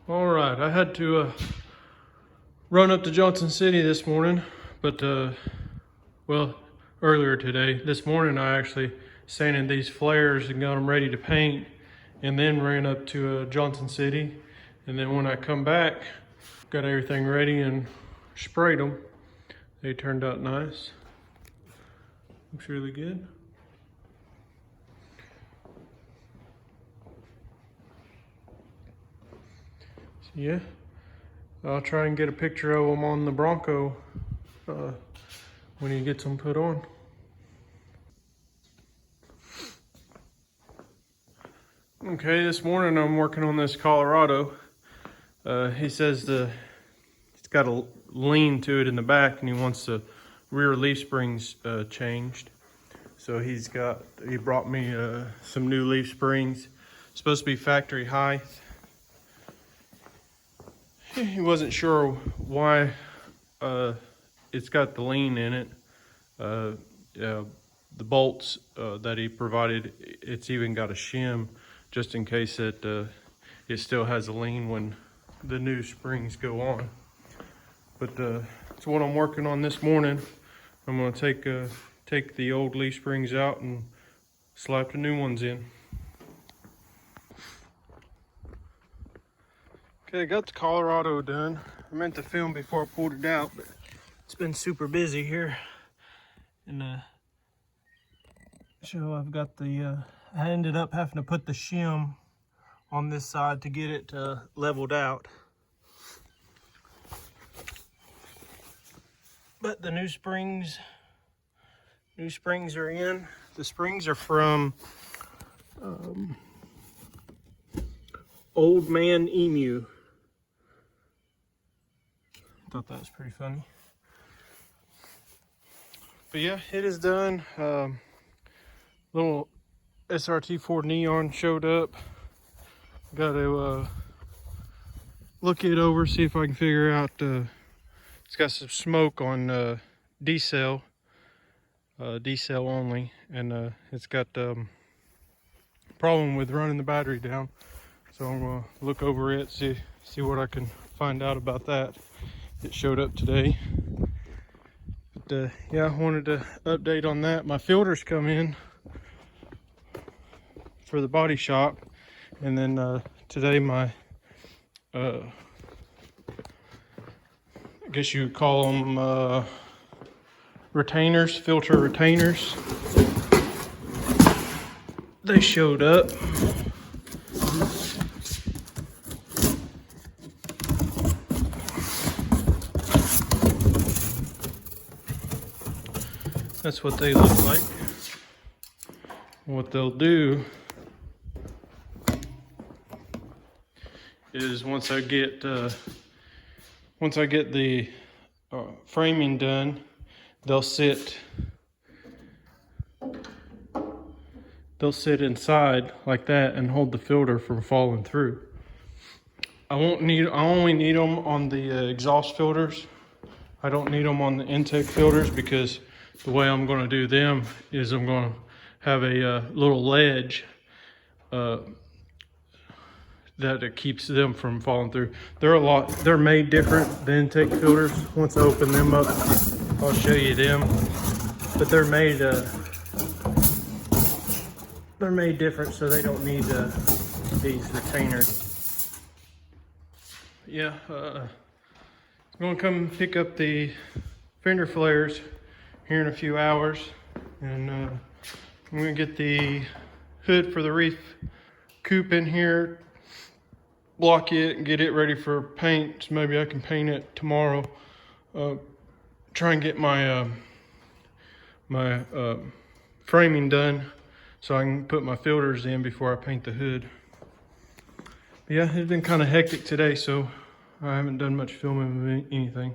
All right, I had to run up to Johnson City this morning, but well, earlier today. This morning I actually sanded these flares and got them ready to paint, and then ran up to Johnson City. And then when I come back, got everything ready and sprayed them. They turned out nice. Looks really good. So yeah, I'll try and get a picture of them on the Bronco when he gets them put on. Okay, this morning I'm working on this Colorado. He says it's got a lean to it in the back, and he wants the rear leaf springs changed. So he brought me some new leaf springs. Supposed to be factory height. He wasn't sure why it's got the lean in it. The bolts that he provided, it's even got a shim just in case it still has a lean when the new springs go on. But it's what I'm working on this morning. I'm going to take the old leaf springs out and slap the new ones in. Okay, I got the Colorado done. I meant to film before I pulled it out, but it's been super busy here. And so I've got I ended up having to put the shim on this side to get it leveled out. But the new springs are in. The springs are from Old Man Emu. Thought that was pretty funny. But yeah, it is done. Little SRT Ford Neon showed up. Got to look it over, see if I can figure out. It's got some smoke on D-cell only, and it's got problem with running the battery down. So I'm gonna look over it, see what I can find out about that. It showed up today. But yeah, I wanted to update on that. My filters come in for the body shop, and then today my I guess you would call them retainers, filter retainers. They showed up. That's what they look like. What they'll do is once I get the framing done, they'll sit inside like that and hold the filter from falling through. I only need them on the exhaust filters. I don't need them on the intake filters, because the way I'm going to do them is I'm going to have a little ledge that it keeps them from falling through. They're made different, the intake filters. Once I open them up, I'll show you them. But they're made different, so they don't need these retainers. Yeah, I'm gonna come pick up the fender flares here in a few hours, and I'm gonna get the hood for the reef coupe in here, block it, and get it ready for paint. So maybe I can paint it tomorrow. Try and get my framing done so I can put my filters in before I paint the hood. But yeah, it's been kind of hectic today, so I haven't done much filming of anything.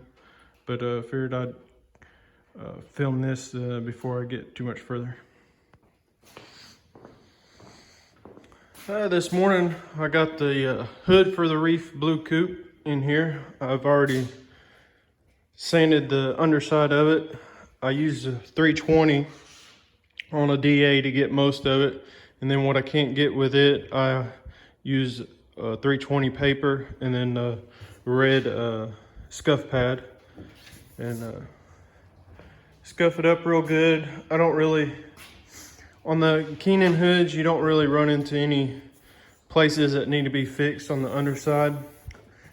But figured I'd film this before I get too much further. This morning I got the hood for the reef blue coupe in here. I've already sanded the underside of it. I used a 320 on a DA to get most of it, and then what I can't get with it, I use 320 paper, and then the red scuff pad, and scuff it up real good. I don't really, on the Keenan hoods, you don't really run into any places that need to be fixed on the underside.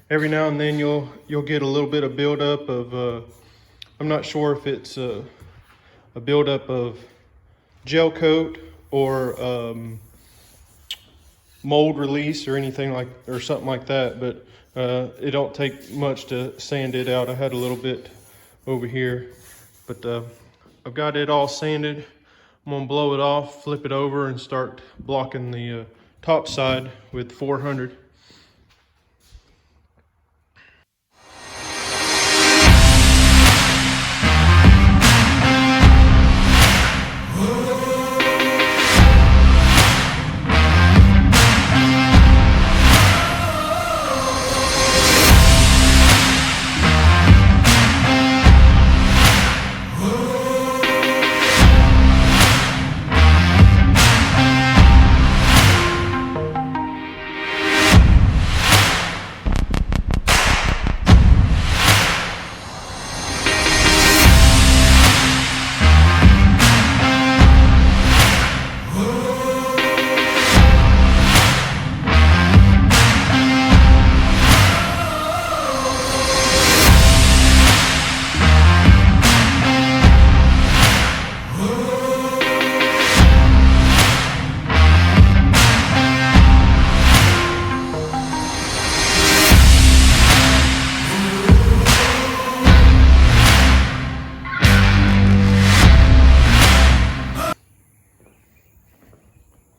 Every now and then you'll get a little bit of buildup of, I'm not sure if it's a buildup of gel coat or mold release or anything or something like that, but it don't take much to sand it out. I had a little bit over here, but I've got it all sanded. I'm gonna blow it off, flip it over, and start blocking the top side with 400.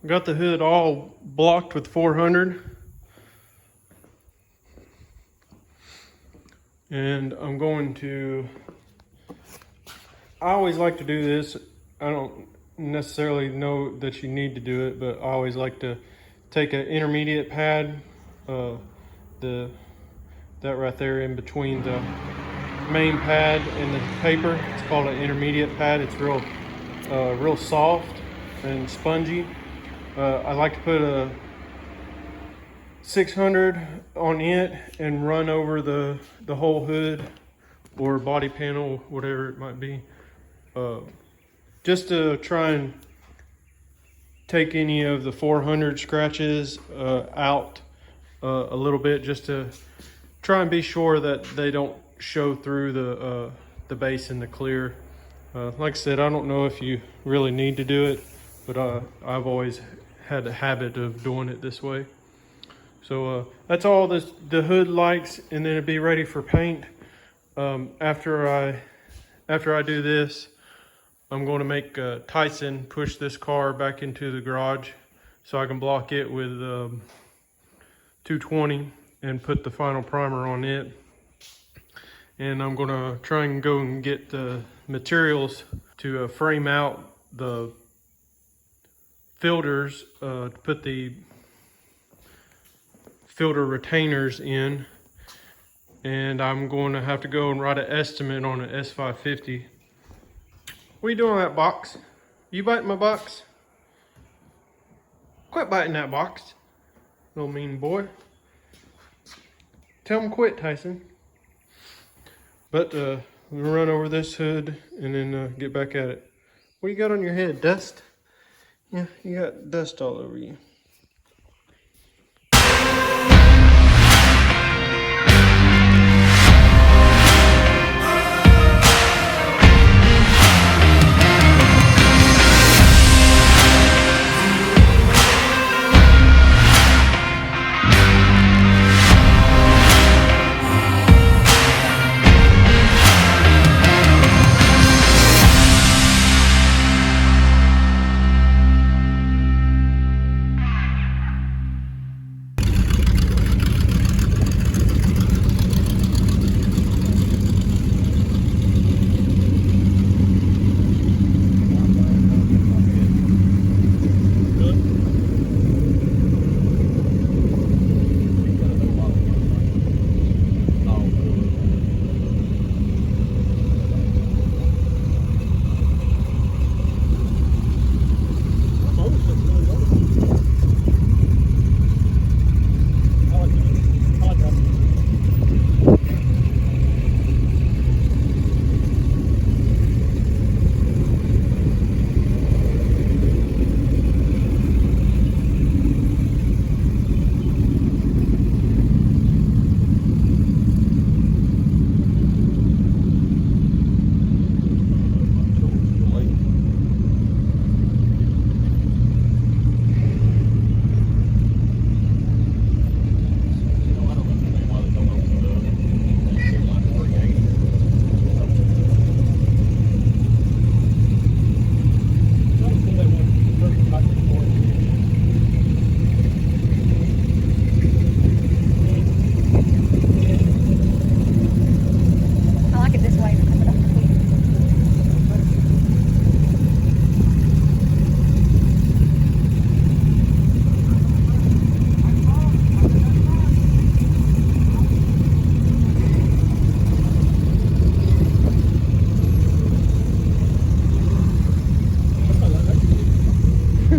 Got the hood all blocked with 400, and I'm going to, I always like to do this. I don't necessarily know that you need to do it, but I always like to take an intermediate pad, that right there in between the main pad and the paper. It's called an intermediate pad. It's real soft and spongy. I like to put a 600 on it and run over the whole hood or body panel, whatever it might be, just to try and take any of the 400 scratches out a little bit, just to try and be sure that they don't show through the base and the clear. Like I said, I don't know if you really need to do it, but I've always had a habit of doing it this way. So that's all the hood likes, and then it'll be ready for paint. After I do this, I'm going to make Tyson push this car back into the garage so I can block it with 220 and put the final primer on it. And I'm going to try and go and get the materials to frame out the filters, to put the filter retainers in, and I'm going to have to go and write an estimate on an S550. What are you doing on that box? You biting my box? Quit biting that box, little mean boy. Tell him quit, Tyson. But we'll run over this hood and then get back at it. What do you got on your head? Dust? Yeah, you got dust all over you.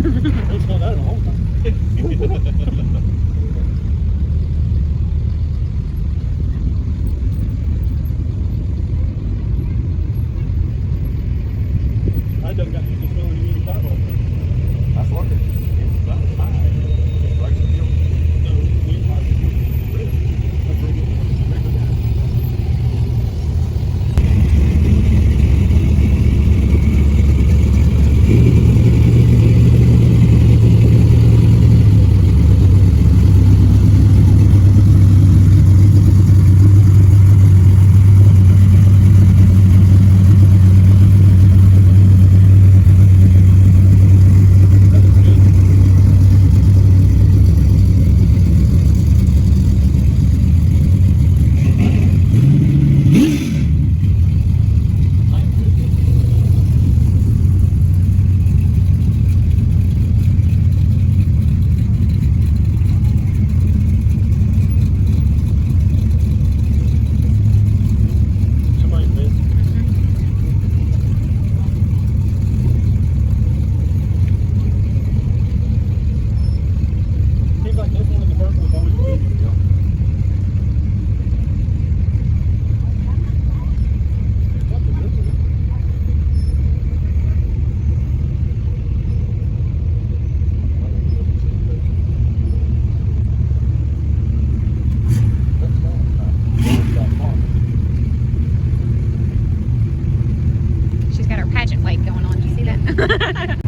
It's not that long. I done got used to throwing you in the car. That's what it's about high. It's like the field. No, we parked it. Really? That's pretty good. She's got her pageant weight going on. You see that?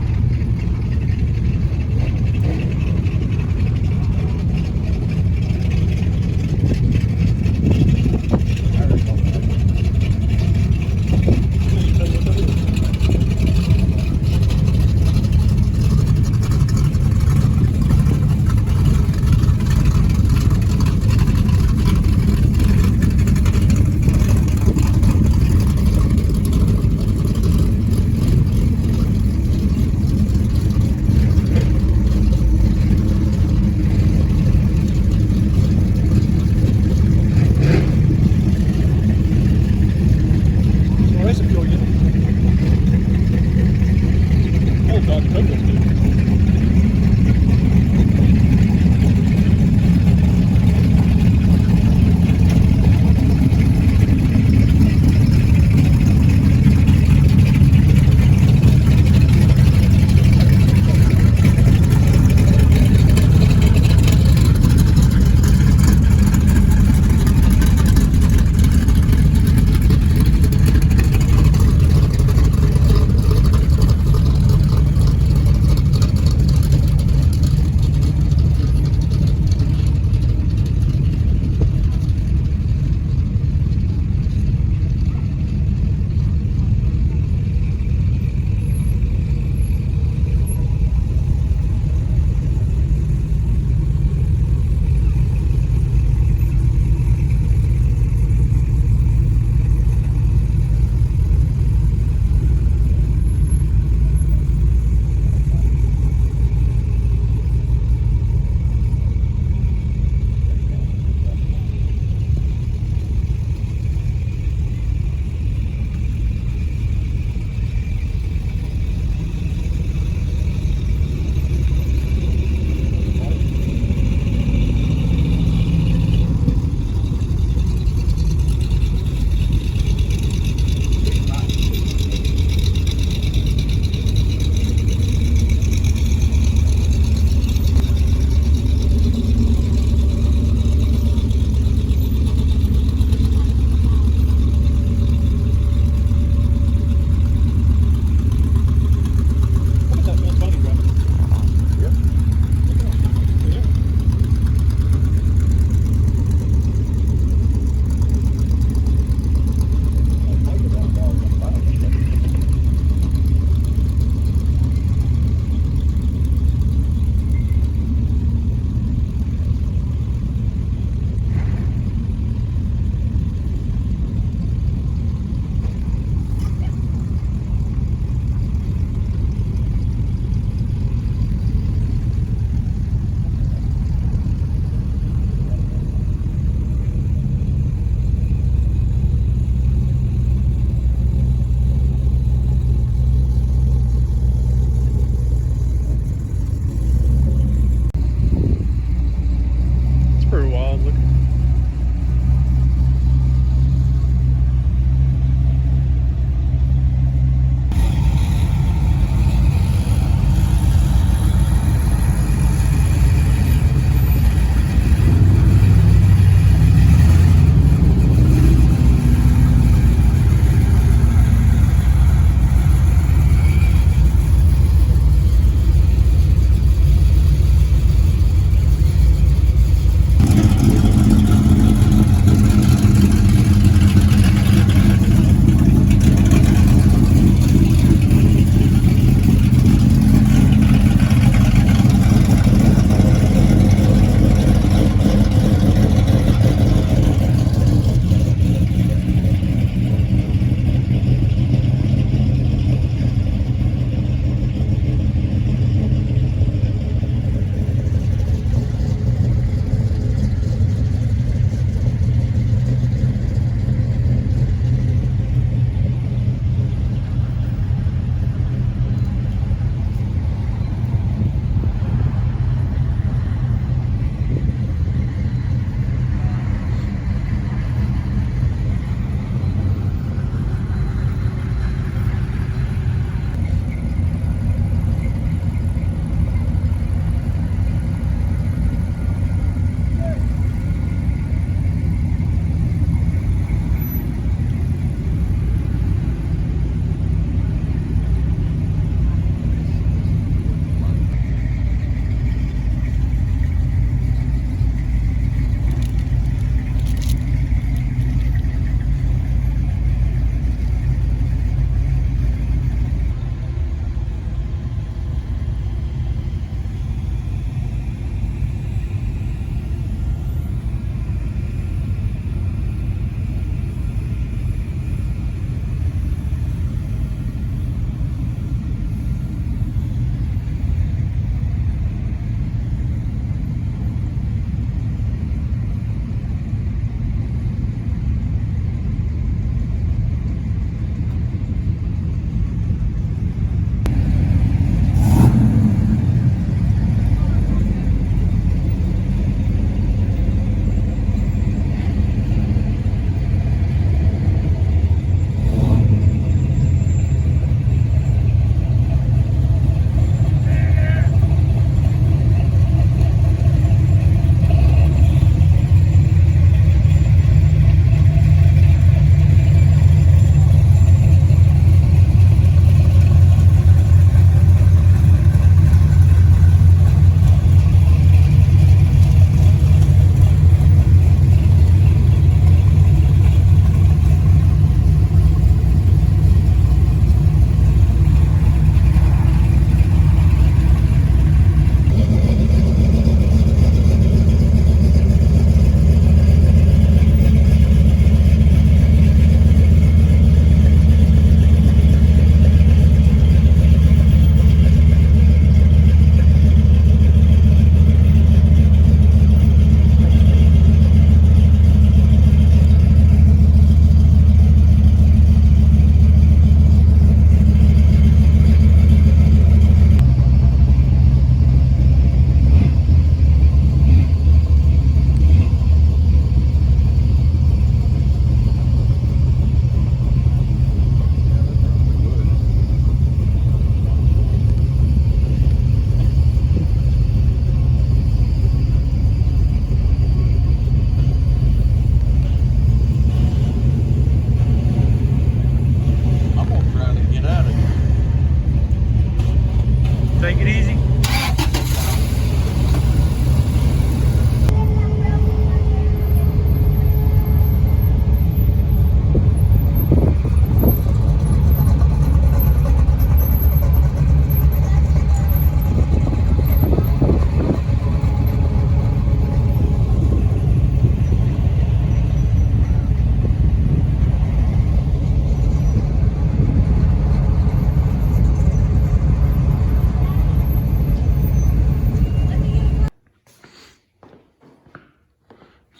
Take it easy.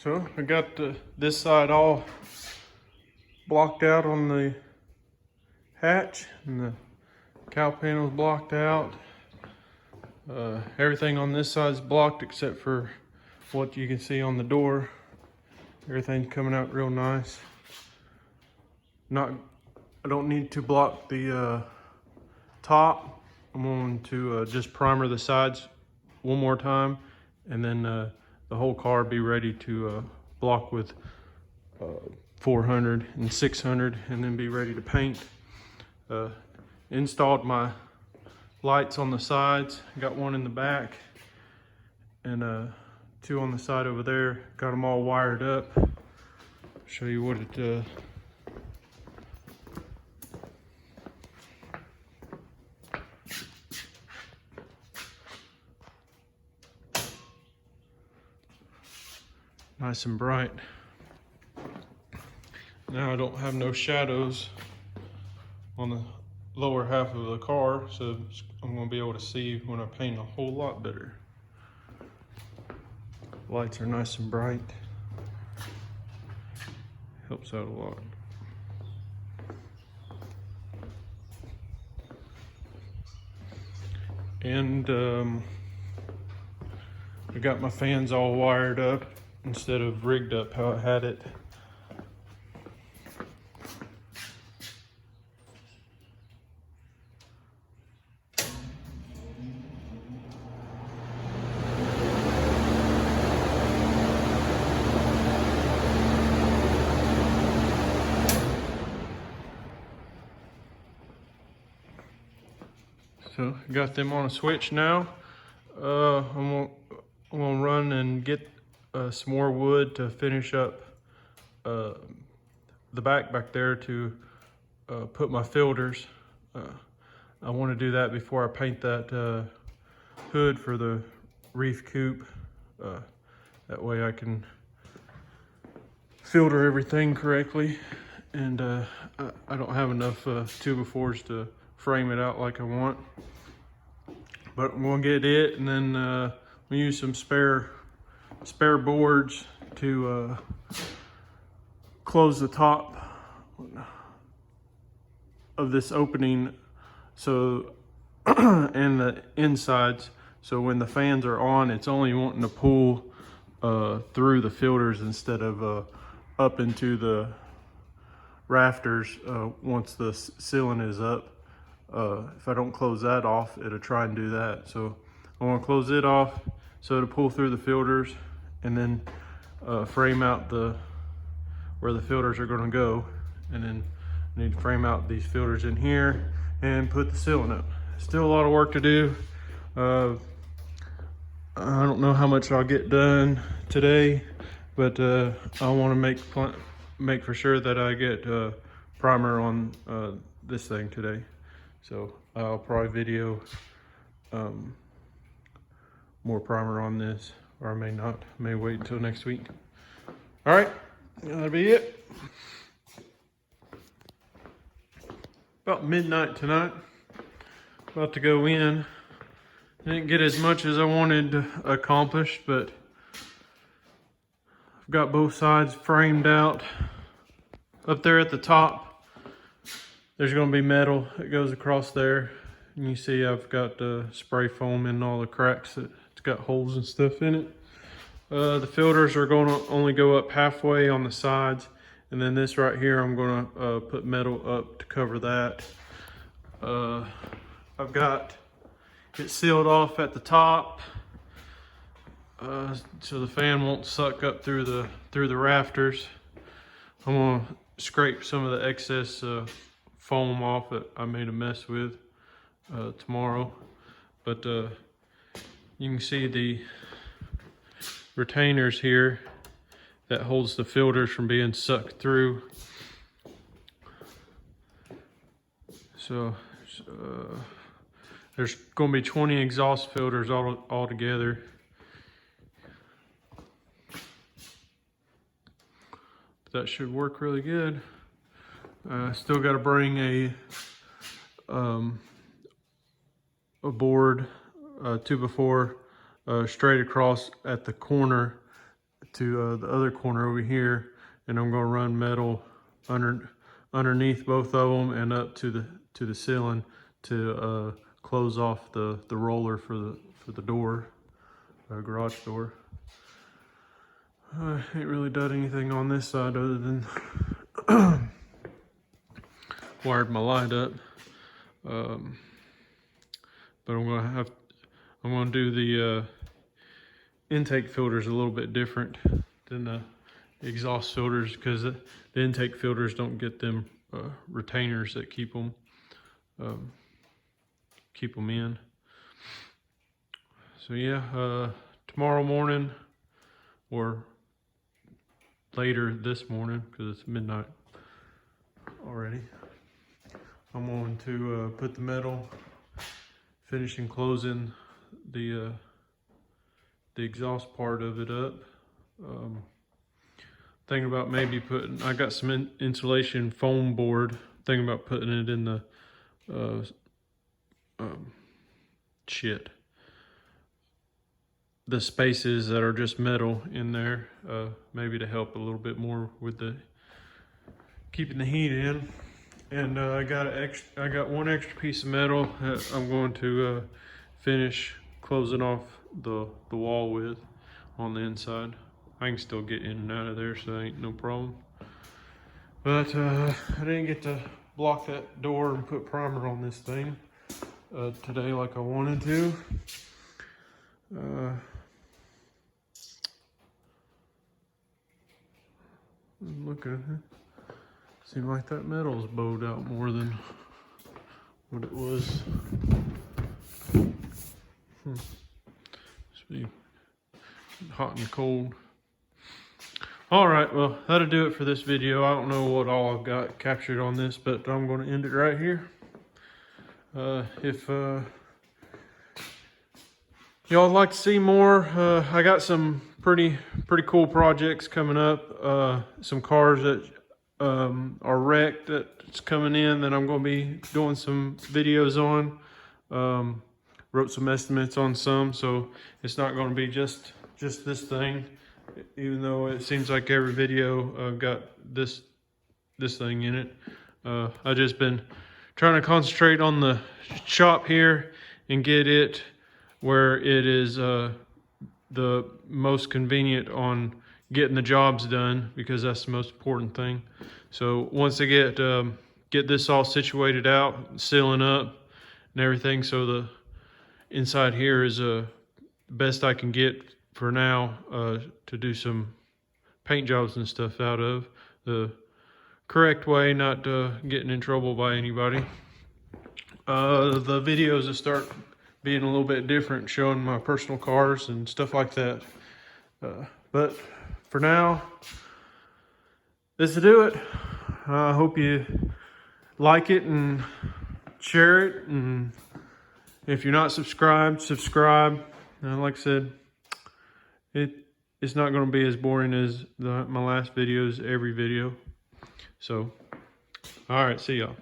So I got this side all blocked out on the hatch, and the cowl panel's blocked out. Everything on this side is blocked except for what you can see on the door. Everything's coming out real nice. I don't need to block the top. I'm going to just primer the sides one more time, and then the whole car be ready to block with 400 and 600, and then be ready to paint. Installed my lights on the sides. Got one in the back and 2 on the side over there. Got them all wired up. Show you what it nice and bright. Now I don't have no shadows on the lower half of the car, so I'm going to be able to see when I paint a whole lot better. Lights are nice and bright. Helps out a lot. And I got my fans all wired up instead of rigged up how I had it. So got them on a switch now. I'm gonna run and get some more wood to finish up the back there to put my filters. I want to do that before I paint that hood for the reef coupe. That way I can filter everything correctly, and I don't have enough 2x4s to frame it out like I want. But I'm gonna get it, and then we use some spare boards to close the top of this opening, so and the insides, so when the fans are on, it's only wanting to pull through the filters instead of up into the rafters once the ceiling is up. If I don't close that off, it'll try and do that. So I want to close it off so to pull through the filters, and then frame out where the filters are going to go, and then I need to frame out these filters in here and put the ceiling up. Still a lot of work to do. I don't know how much I'll get done today, but I want to make for sure that I get primer on this thing today. So I'll probably video more primer on this, or I may not. May wait until next week. All right, that'll be it. About midnight tonight. About to go in. Didn't get as much as I wanted accomplished, but I've got both sides framed out. Up there at the top, there's going to be metal that goes across there. And you see I've got spray foam in all the cracks. It's got holes and stuff in it. The filters are going to only go up halfway on the sides. And then this right here, I'm going to put metal up to cover that. I've got it sealed off at the top, so the fan won't suck up through the rafters. I'm going to scrape some of the excess foam off that I made a mess with tomorrow. but you can see the retainers here that holds the filters from being sucked through. So there's going to be 20 exhaust filters all together. That should work really good. Still got to bring a board 2x4 straight across at the corner to the other corner over here, and I'm going to run metal underneath both of them and up to the ceiling to close off the roller for the door, garage door. I ain't really done anything on this side other than wired my light up. But I'm gonna do the intake filters a little bit different than the exhaust filters, because the intake filters don't get them retainers that keep them in. So yeah, tomorrow morning, or later this morning, because it's midnight already, I'm going to put the metal, finishing closing the exhaust part of it up. Thinking about maybe I got some insulation foam board, thinking about putting it in the the spaces that are just metal in there, maybe to help a little bit more with the keeping the heat in. And I got one extra piece of metal that I'm going to finish closing off the wall with on the inside. I can still get in and out of there, so that ain't no problem. But I didn't get to block that door and put primer on this thing today like I wanted to. Look at it. Seems like that metal's bowed out more than what it was. Must be hot and cold. All right, well, that'll do it for this video. I don't know what all I've got captured on this, but I'm going to end it right here. If y'all would like to see more, I got some pretty cool projects coming up. Some cars that are wrecked that's coming in that I'm going to be doing some videos on. Wrote some estimates on some, so it's not going to be just this thing, even though it seems like every video got this thing in it. I just been trying to concentrate on the shop here and get it where it is the most convenient on getting the jobs done, because that's the most important thing. So once I get this all situated out, sealing up and everything, so the inside here is best I can get for now to do some paint jobs and stuff out of the correct way, not getting in trouble by anybody. The videos will start being a little bit different, showing my personal cars and stuff like that. But for now, this will do it. I hope you like it and share it. And if you're not subscribed, subscribe. Like I said, it's not going to be as boring as my last videos, every video. So, all right, see y'all.